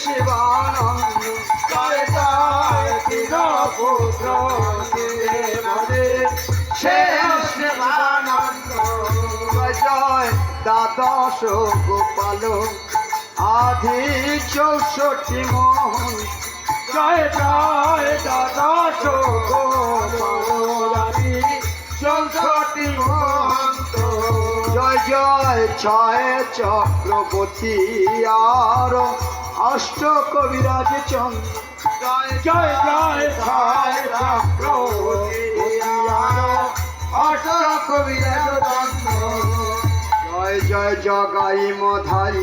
শিবানন্দ জয় জয় দীনপুত্র শেষ শিবানন্দ জয় জয় দ্বাদশ গোপাল আধি 64 মোহন জয় জয় দ্বাদশ গোপাল আধি 64 মহন্ত জয় জয় ছয় চক্রবর্তী আর অষ্ট কবিরাজ চন্দ্র জয় জয় জয় ছয় চক্রবর্তী আর অষ্ট কবিরাজ চন্দ্র জয় জয় জগাই মধাই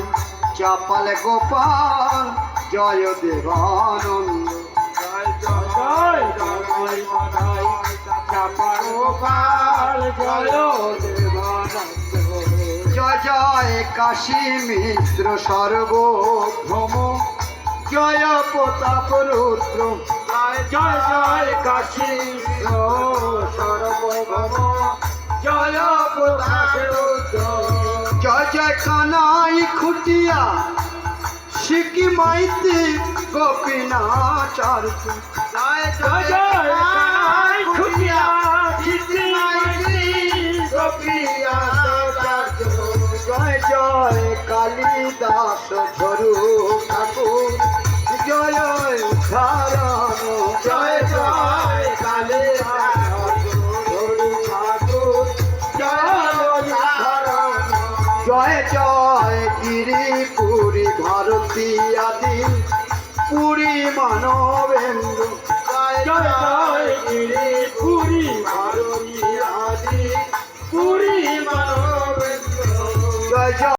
চাপাল গোপাল জয় দেবানন্দ জয় জয় জগাই মধাই চাপাল গোপাল জয় দেবানন্দ জয় জয় কাশী মিত্র সর্বভৌম জয় প্রতাপ রুদ্র জয় জয় কাশী মিত্র সর্বভৌম জয় প্রতাপ রুদ্র জয় জয় কানাই খুটিয়া শিকি মাইতি গোপীনাচার্য জয় জয় কানাই খুটিয়া শিকি মাইতি গোপীনাচার্য জয় জয় কালিদাস ঝরু ঠাকুর জয় ধারণ জয় জয় কালিদাস ঝরু ঠাকুর জয় ধারণ জয় জয় গিরিপুরী ভারতী আদি পুরী মানবেন্দ্র জয় জয়